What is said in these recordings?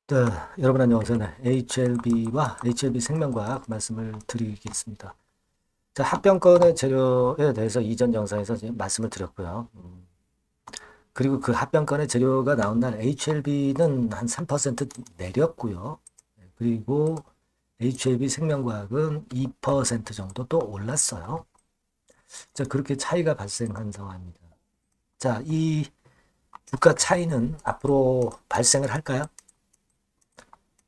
네, 여러분 안녕하세요. 네, HLB와 HLB 생명과학 말씀을 드리겠습니다. 자, 합병권의 재료에 대해서 이전 영상에서 이제 말씀을 드렸고요. 그리고 그 합병권의 재료가 나온 날 HLB는 한 3% 내렸고요. 그리고 HLB 생명과학은 2% 정도 또 올랐어요. 자, 그렇게 차이가 발생한 상황입니다. 자, 이 주가 차이는 앞으로 발생을 할까요?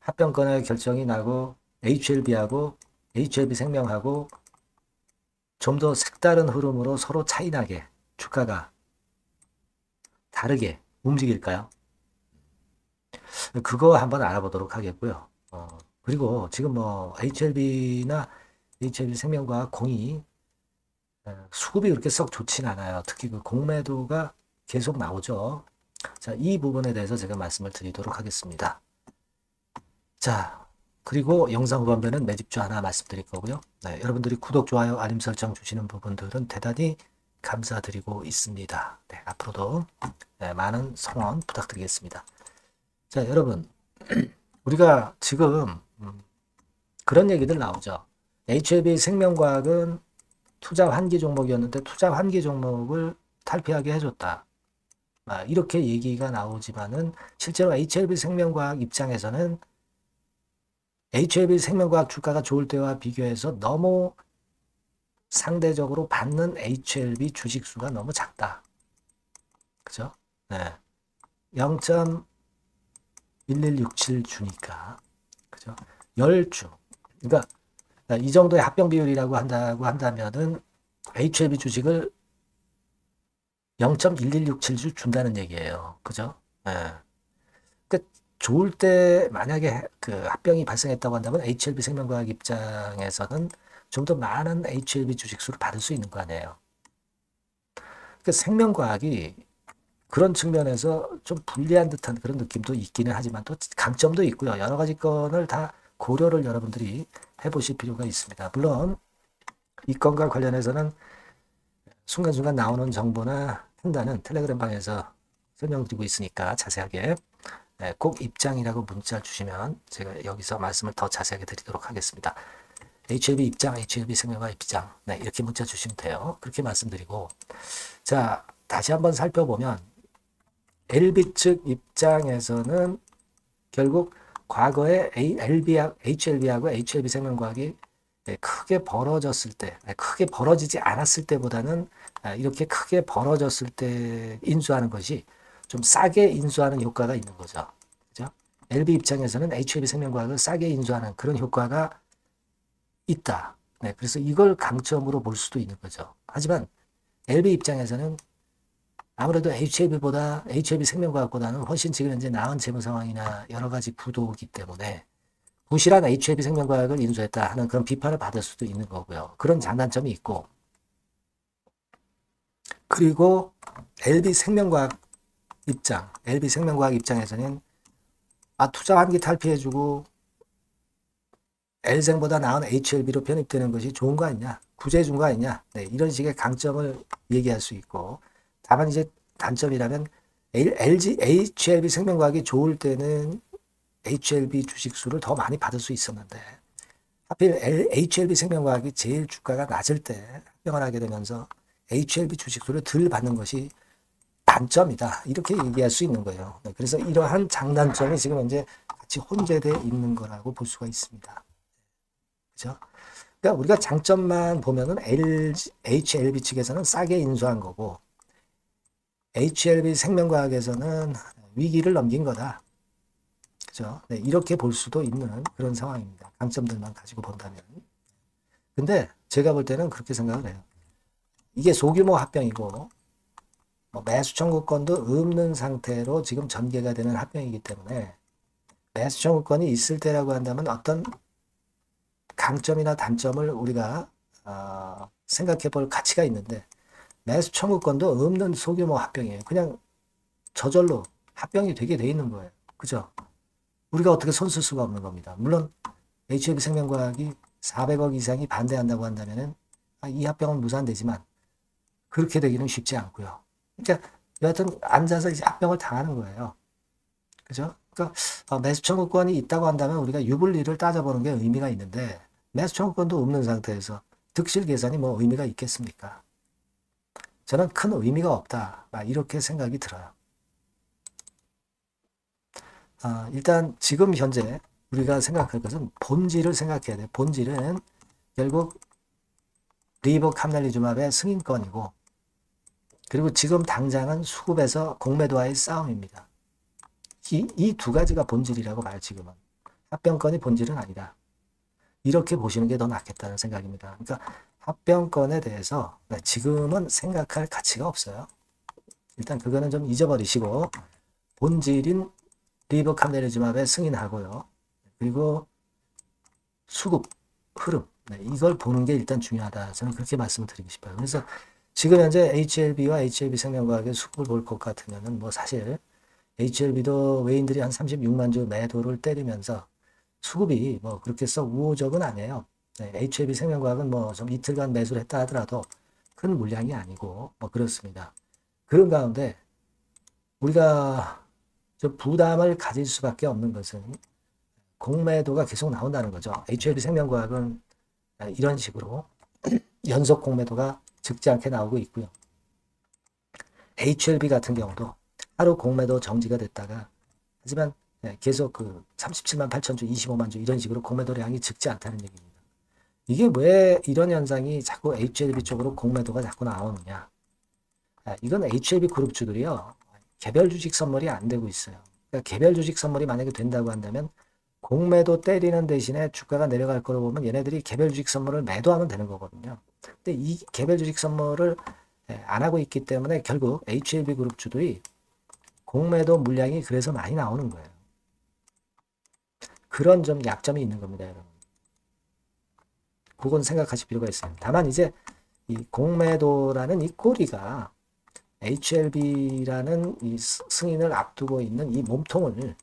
합병권의 결정이 나고 HLB하고 HLB 생명하고 좀 더 색다른 흐름으로 서로 차이나게 주가가 다르게 움직일까요? 그거 한번 알아보도록 하겠고요. 그리고 지금 뭐 HLB나 HLB 생명과 공이 수급이 그렇게 썩 좋진 않아요. 특히 그 공매도가 계속 나오죠. 자, 이 부분에 대해서 제가 말씀을 드리도록 하겠습니다. 자, 그리고 영상 후반부에는 매집주 하나 말씀드릴 거고요. 네, 여러분들이 구독, 좋아요, 알림 설정 주시는 부분들은 대단히 감사드리고 있습니다. 네, 앞으로도 네, 많은 성원 부탁드리겠습니다. 자, 여러분, 우리가 지금 그런 얘기들 나오죠. HLB 생명과학은 투자 환기 종목이었는데 투자 환기 종목을 탈피하게 해줬다. 이렇게 얘기가 나오지만은 실제로 HLB 생명과학 입장에서는 HLB 생명과학 주가가 좋을 때와 비교해서 너무 상대적으로 받는 HLB 주식수가 너무 작다. 그죠? 네. 0.1167주니까. 그죠? 10주. 그러니까 이 정도의 합병 비율이라고 한다면은 HLB 주식을 0.1167주 준다는 얘기예요. 그죠? 네. 그러니까 좋을 때 만약에 그 합병이 발생했다고 한다면 HLB 생명과학 입장에서는 좀 더 많은 HLB 주식수를 받을 수 있는 거 아니에요. 그러니까 생명과학이 그런 측면에서 좀 불리한 듯한 그런 느낌도 있기는 하지만 또 강점도 있고요. 여러 가지 건을 다 고려를 여러분들이 해보실 필요가 있습니다. 물론 이 건과 관련해서는 순간순간 나오는 정보나 판단은 텔레그램 방에서 설명드리고 있으니까 자세하게 꼭 입장이라고 문자 주시면 제가 여기서 말씀을 더 자세하게 드리도록 하겠습니다. HLB 입장, HLB 생명과 입장 이렇게 문자 주시면 돼요. 그렇게 말씀드리고 자 다시 한번 살펴보면 LB 측 입장에서는 결국 과거에 HLB하고 HLB 생명과학이 크게 벌어졌을 때, 크게 벌어지지 않았을 때보다는 이렇게 크게 벌어졌을 때 인수하는 것이 좀 싸게 인수하는 효과가 있는 거죠. 그죠? LB 입장에서는 HLB 생명과학을 싸게 인수하는 그런 효과가 있다. 네, 그래서 이걸 강점으로 볼 수도 있는 거죠. 하지만 LB 입장에서는 아무래도 HLB 생명과학보다는 훨씬 지금 현재 나은 재무 상황이나 여러 가지 구도이기 때문에 부실한 HLB 생명과학을 인수했다 하는 그런 비판을 받을 수도 있는 거고요. 그런 장단점이 있고 그리고 LB 생명과학 입장에서는 투자 환기 탈피해주고 L생보다 나은 HLB로 편입되는 것이 좋은 거 아니냐, 구제해준 거 아니냐, 네, 이런 식의 강점을 얘기할 수 있고 다만 이제 단점이라면 HLB 생명과학이 좋을 때는 HLB 주식수를 더 많이 받을 수 있었는데 하필 HLB 생명과학이 제일 주가가 낮을 때 합병을 하게 되면서 HLB 주식수를 덜 받는 것이 단점이다. 이렇게 얘기할 수 있는 거예요. 그래서 이러한 장단점이 지금 현재 같이 혼재되어 있는 거라고 볼 수가 있습니다. 그죠? 그러니까 우리가 장점만 보면은 HLB 측에서는 싸게 인수한 거고 HLB 생명과학에서는 위기를 넘긴 거다. 그죠? 네, 이렇게 볼 수도 있는 그런 상황입니다. 강점들만 가지고 본다면. 근데 제가 볼 때는 그렇게 생각을 해요. 이게 소규모 합병이고 매수 청구권도 없는 상태로 지금 전개가 되는 합병이기 때문에 매수 청구권이 있을 때라고 한다면 어떤 강점이나 단점을 우리가 생각해 볼 가치가 있는데 매수 청구권도 없는 소규모 합병이에요. 그냥 저절로 합병이 되게 돼 있는 거예요. 그죠? 우리가 어떻게 손 쓸 수가 없는 겁니다. 물론 HLB 생명과학이 400억 이상이 반대한다고 한다면은 이 합병은 무산되지만 그렇게 되기는 쉽지 않고요. 그러니까 여하튼 앉아서 이제 합병을 당하는 거예요. 그죠? 그러니까 매수 청구권이 있다고 한다면 우리가 유불리를 따져보는 게 의미가 있는데 매수 청구권도 없는 상태에서 득실 계산이 뭐 의미가 있겠습니까? 저는 큰 의미가 없다. 이렇게 생각이 들어요. 일단 지금 현재 우리가 생각할 것은 본질을 생각해야 돼. 본질은 결국 리보캄날리주맙의 승인권이고 그리고 지금 당장은 수급에서 공매도와의 싸움입니다. 이 두 가지가 본질이라고 봐요. 지금은. 합병권이 본질은 아니다. 이렇게 보시는 게 더 낫겠다는 생각입니다. 그러니까 합병권에 대해서 지금은 생각할 가치가 없어요. 일단 그거는 좀 잊어버리시고 본질인 리보캄날리주맙의 승인하고요. 그리고 수급, 흐름 이걸 보는 게 일단 중요하다. 저는 그렇게 말씀을 드리고 싶어요. 그래서 지금 현재 HLB와 HLB생명과학의 수급을 볼 것 같으면은 뭐 사실 HLB도 외인들이 한 36만 주 매도를 때리면서 수급이 뭐 그렇게 썩 우호적은 아니에요. HLB생명과학은 뭐 좀 이틀간 매수를 했다 하더라도 큰 물량이 아니고 뭐 그렇습니다. 그런 가운데 우리가 좀 부담을 가질 수밖에 없는 것은 공매도가 계속 나온다는 거죠. HLB생명과학은 이런 식으로 연속 공매도가 적지 않게 나오고 있고요. HLB 같은 경우도 하루 공매도 정지가 됐다가 하지만 계속 그 37만 8천 주, 25만 주 이런 식으로 공매도량이 적지 않다는 얘기입니다. 이게 왜 이런 현상이 자꾸 HLB 쪽으로 공매도가 자꾸 나오느냐. 이건 HLB 그룹주들이요. 개별 주식 선물이 안 되고 있어요. 그러니까 개별 주식 선물이 만약에 된다고 한다면 공매도 때리는 대신에 주가가 내려갈 거로 보면 얘네들이 개별 주식 선물을 매도하면 되는 거거든요. 근데 이 개별 주식 선물을 안 하고 있기 때문에 결국 HLB 그룹주들이 공매도 물량이 그래서 많이 나오는 거예요. 그런 좀 약점이 있는 겁니다, 여러분. 그건 생각하실 필요가 있어요. 다만 이제 이 공매도라는 이 꼬리가 HLB라는 이 승인을 앞두고 있는 이 몸통을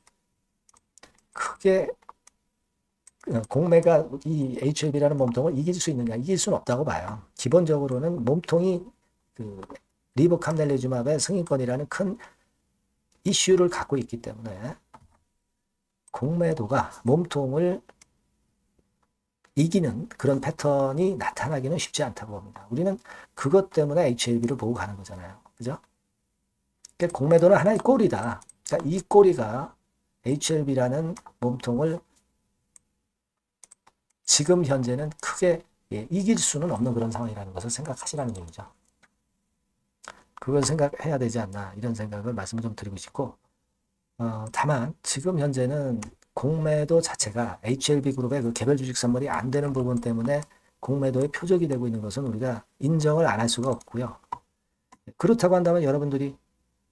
크게 공매가 이 HLB라는 몸통을 이길 수 있느냐, 이길 수는 없다고 봐요. 기본적으로는 몸통이 그 리보캄날리주맙의 승인권이라는 큰 이슈를 갖고 있기 때문에 공매도가 몸통을 이기는 그런 패턴이 나타나기는 쉽지 않다고 봅니다. 우리는 그것 때문에 HLB를 보고 가는 거잖아요. 그죠? 그러니까 공매도는 하나의 꼬리다. 그러니까 이 꼬리가 HLB라는 몸통을 지금 현재는 크게 이길 수는 없는 그런 상황이라는 것을 생각하시라는 얘기죠. 그걸 생각해야 되지 않나 이런 생각을 말씀을 좀 드리고 싶고 다만 지금 현재는 공매도 자체가 HLB 그룹의 그 개별 주식 선물이 안 되는 부분 때문에 공매도의 표적이 되고 있는 것은 우리가 인정을 안 할 수가 없고요. 그렇다고 한다면 여러분들이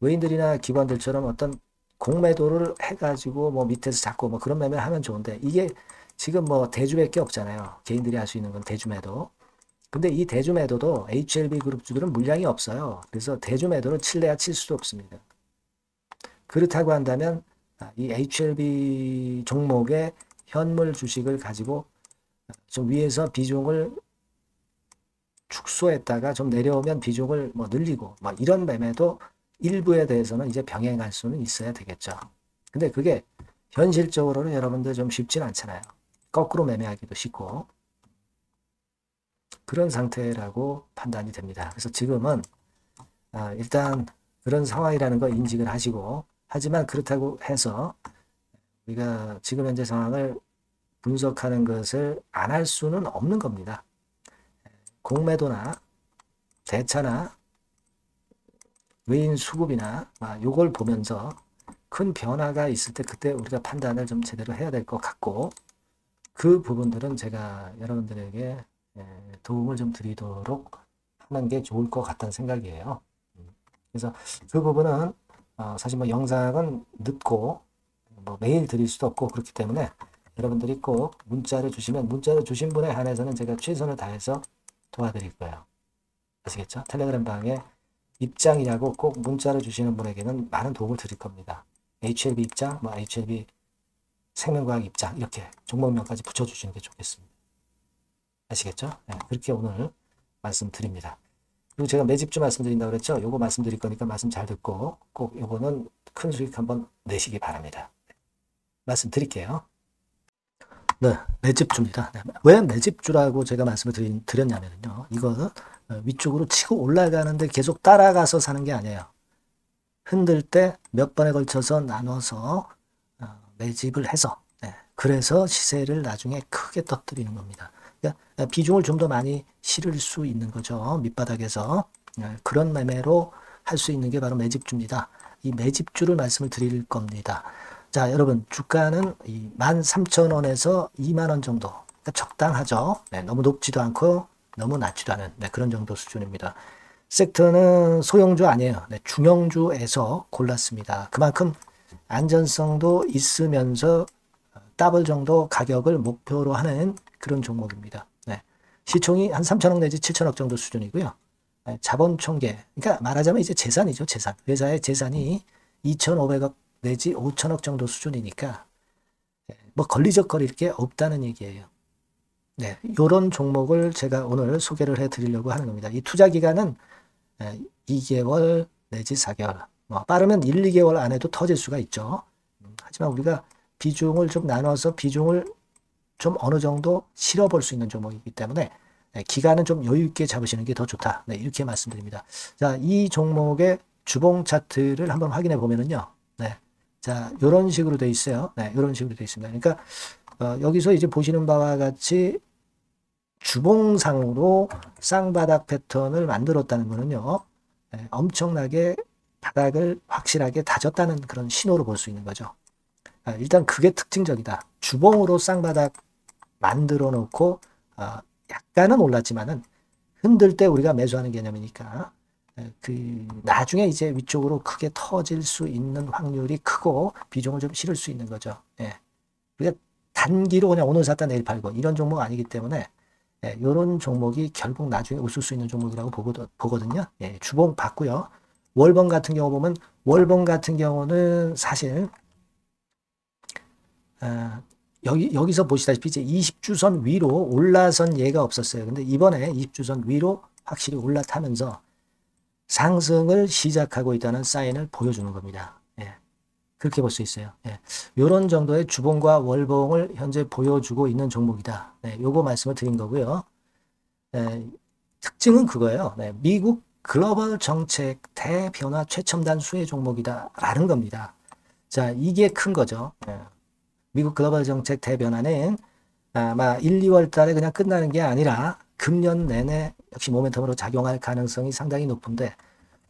외인들이나 기관들처럼 어떤 공매도를 해가지고 뭐 밑에서 잡고 뭐 그런 매매를 하면 좋은데 이게 지금 뭐 대주밖에 없잖아요. 개인들이 할 수 있는 건 대주매도. 근데 이 대주매도도 HLB 그룹주들은 물량이 없어요. 그래서 대주매도를 칠래야 칠 수도 없습니다. 그렇다고 한다면 이 HLB 종목의 현물 주식을 가지고 좀 위에서 비중을 축소했다가 좀 내려오면 비중을 뭐 늘리고 막 이런 매매도 일부에 대해서는 이제 병행할 수는 있어야 되겠죠. 근데 그게 현실적으로는 여러분들 좀 쉽진 않잖아요. 거꾸로 매매하기도 쉽고 그런 상태라고 판단이 됩니다. 그래서 지금은 일단 그런 상황이라는 거 인식을 하시고 하지만 그렇다고 해서 우리가 지금 현재 상황을 분석하는 것을 안 할 수는 없는 겁니다. 공매도나 대차나 외인 수급이나 요걸 보면서 큰 변화가 있을 때 그때 우리가 판단을 좀 제대로 해야 될 것 같고 그 부분들은 제가 여러분들에게 도움을 좀 드리도록 하는 게 좋을 것 같다는 생각이에요. 그래서 그 부분은 사실 뭐 영상은 늦고 뭐 매일 드릴 수도 없고 그렇기 때문에 여러분들이 꼭 문자를 주시면 문자를 주신 분에 한해서는 제가 최선을 다해서 도와드릴 거예요. 아시겠죠? 텔레그램 방에 입장이라고 꼭 문자를 주시는 분에게는 많은 도움을 드릴 겁니다. HLB 입장, 뭐 HLB 생명과학 입장 이렇게 종목명까지 붙여주시는 게 좋겠습니다. 아시겠죠? 네, 그렇게 오늘 말씀드립니다. 그리고 제가 매집주 말씀드린다고 그랬죠? 요거 말씀드릴 거니까 말씀 잘 듣고 꼭 요거는 큰 수익 한번 내시기 바랍니다. 말씀드릴게요. 네, 매집주입니다. 네, 왜 매집주라고 제가 말씀을 드렸냐면요. 이거는 위쪽으로 치고 올라가는데 계속 따라가서 사는 게 아니에요. 흔들 때 몇 번에 걸쳐서 나눠서 매집을 해서 그래서 시세를 나중에 크게 터뜨리는 겁니다. 그러니까 비중을 좀 더 많이 실을 수 있는 거죠. 밑바닥에서 그런 매매로 할 수 있는 게 바로 매집주입니다. 이 매집주를 말씀을 드릴 겁니다. 자, 여러분 주가는 13,000원에서 2만원 정도 그러니까 적당하죠. 너무 높지도 않고 너무 낮지도 않은 그런 정도 수준입니다. 섹터는 소형주 아니에요. 중형주에서 골랐습니다. 그만큼 안전성도 있으면서 더블 정도 가격을 목표로 하는 그런 종목입니다. 시총이 한 3천억 내지 7천억 정도 수준이고요. 자본 총계, 그러니까 말하자면 이제 재산이죠. 재산. 회사의 재산이 2,500억 내지 5천억 정도 수준이니까 뭐 걸리적거릴 게 없다는 얘기예요. 이런 종목을 제가 오늘 소개를 해드리려고 하는 겁니다. 이 투자 기간은 2개월 내지 4개월, 빠르면 1, 2개월 안에도 터질 수가 있죠. 하지만 우리가 비중을 좀 나눠서 비중을 좀 어느 정도 실어볼 수 있는 종목이기 때문에 기간은 좀 여유 있게 잡으시는 게 더 좋다. 이렇게 말씀드립니다. 자, 이 종목의 주봉 차트를 한번 확인해 보면은요. 자, 이런 식으로 돼 있어요. 이런 식으로 돼 있습니다. 그러니까 여기서 이제 보시는 바와 같이 주봉상으로 쌍바닥 패턴을 만들었다는 거는요. 엄청나게 바닥을 확실하게 다졌다는 그런 신호로 볼 수 있는 거죠. 일단 그게 특징적이다. 주봉으로 쌍바닥 만들어 놓고 약간은 올랐지만은 흔들 때 우리가 매수하는 개념이니까 그 나중에 이제 위쪽으로 크게 터질 수 있는 확률이 크고 비중을 좀 실을 수 있는 거죠. 우리가 단기로 그냥 오늘 샀다 내일 팔고 이런 종목 아니기 때문에 이런 종목이 결국 나중에 웃을 수 있는 종목이라고 보거든요. 주봉 봤고요. 월봉 같은 경우 보면 월봉 같은 경우는 사실 여기서 보시다시피 이제 20주선 위로 올라선 예가 없었어요. 근데 이번에 20주선 위로 확실히 올라타면서 상승을 시작하고 있다는 사인을 보여주는 겁니다. 그렇게 볼 수 있어요. 이런 정도의 주봉과 월봉을 현재 보여주고 있는 종목이다. 요거 말씀을 드린 거고요. 특징은 그거예요. 미국 글로벌 정책 대변화 최첨단 수혜 종목이다 라는 겁니다. 자, 이게 큰 거죠. 미국 글로벌 정책 대변화는 아마 1, 2월 달에 그냥 끝나는 게 아니라 금년 내내 역시 모멘텀으로 작용할 가능성이 상당히 높은데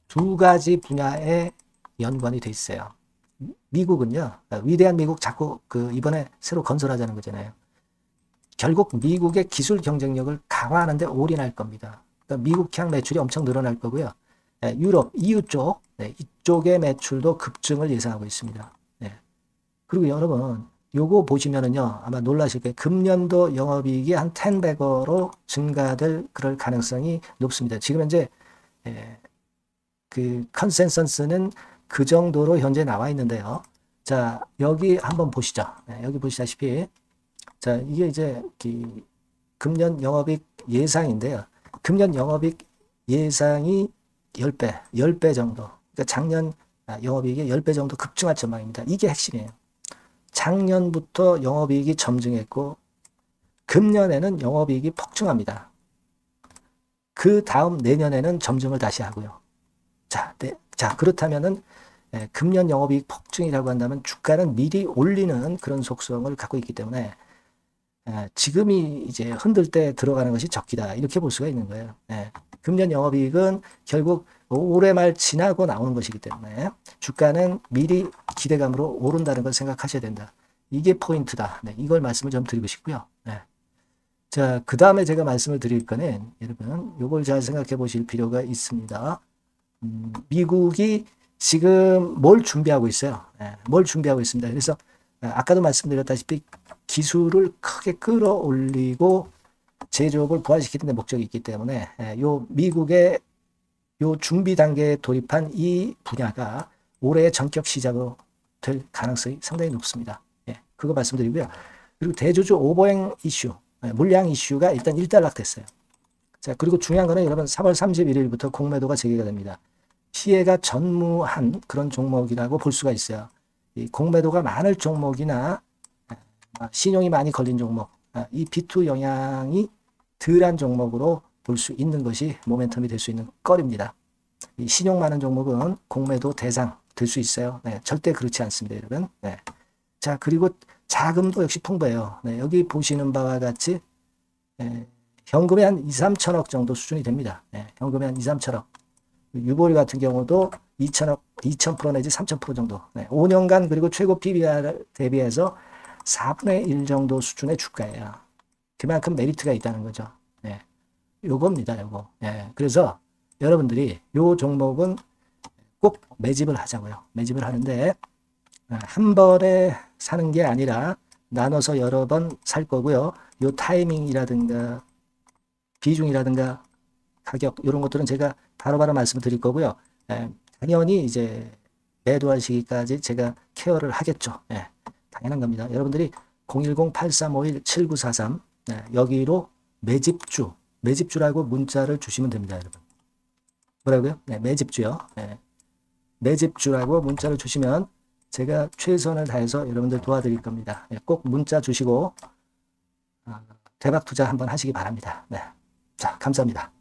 두 가지 분야에 연관이 돼 있어요. 미국은요, 위대한 미국 자꾸 이번에 새로 건설하자는 거잖아요. 결국 미국의 기술 경쟁력을 강화하는 데 올인할 겁니다. 그러니까 미국향 매출이 엄청 늘어날 거고요. 유럽, EU 쪽, 이쪽의 매출도 급증을 예상하고 있습니다. 그리고 여러분, 요거 보시면은요, 아마 놀라실 거예요. 금년도 영업이익이 한 10배로 증가될 그럴 가능성이 높습니다. 지금 현재 그 컨센서스는 그 정도로 현재 나와 있는데요. 자, 여기 한번 보시죠. 여기 보시다시피 자, 이게 이제 금년 영업이익 예상인데요. 금년 영업이익 예상이 10배 정도. 그러니까 작년 영업이익이 10배 정도 급증할 전망입니다. 이게 핵심이에요. 작년부터 영업이익이 점증했고 금년에는 영업이익이 폭증합니다. 그 다음 내년에는 점증을 다시 하고요. 자, 그렇다면은 금년 영업이익 폭증이라고 한다면 주가는 미리 올리는 그런 속성을 갖고 있기 때문에 지금이 이제 흔들 때 들어가는 것이 적기다 이렇게 볼 수가 있는 거예요. 금년 영업이익은 결국 올해 말 지나고 나오는 것이기 때문에 주가는 미리 기대감으로 오른다는 걸 생각하셔야 된다. 이게 포인트다. 이걸 말씀을 좀 드리고 싶고요. 자, 그 다음에 제가 말씀을 드릴 거는 여러분 요걸 잘 생각해 보실 필요가 있습니다. 미국이 지금 뭘 준비하고 있어요. 뭘 준비하고 있습니다. 그래서 아까도 말씀드렸다시피 기술을 크게 끌어올리고 제조업을 부활시키는 데 목적이 있기 때문에 요 미국의 요 준비 단계에 돌입한 이 분야가 올해의 전격 시작으로 될 가능성이 상당히 높습니다. 그거 말씀드리고요. 그리고 대주주 오버행 이슈, 물량 이슈가 일단 일단락됐어요. 자, 그리고 중요한 거는 여러분 3월 31일부터 공매도가 재개가 됩니다. 피해가 전무한 그런 종목이라고 볼 수가 있어요. 이 공매도가 많을 종목이나 신용이 많이 걸린 종목, 이 B2 영향이 덜한 종목으로 볼 수 있는 것이 모멘텀이 될 수 있는 거리입니다. 이 신용 많은 종목은 공매도 대상 될 수 있어요. 네, 절대 그렇지 않습니다, 여러분. 네. 자, 그리고 자금도 역시 풍부해요. 네, 여기 보시는 바와 같이 현금이 한 2, 3천억 정도 수준이 됩니다. 네, 현금이 한 2, 3천억. 유보율 같은 경우도 2천억, 2,000% 내지 3,000% 정도. 네, 5년간 그리고 최고 PBR 대비해서 4분의 1 정도 수준의 주가예요. 그만큼 메리트가 있다는 거죠. 네, 요겁니다, 요거. 네, 그래서 여러분들이 요 종목은 꼭 매집을 하자고요. 매집을 하는데 한 번에 사는 게 아니라 나눠서 여러 번 살 거고요. 요 타이밍이라든가 비중이라든가 가격 이런 것들은 제가 바로바로 말씀을 드릴 거고요. 당연히 이제 매도할 시기까지 제가 케어를 하겠죠. 당연한 겁니다. 여러분들이 010-8351-7943 여기로 매집주라고 문자를 주시면 됩니다. 여러분. 뭐라고요? 매집주요. 매집주라고 문자를 주시면 제가 최선을 다해서 여러분들 도와드릴 겁니다. 꼭 문자 주시고 대박 투자 한번 하시기 바랍니다. 자, 감사합니다.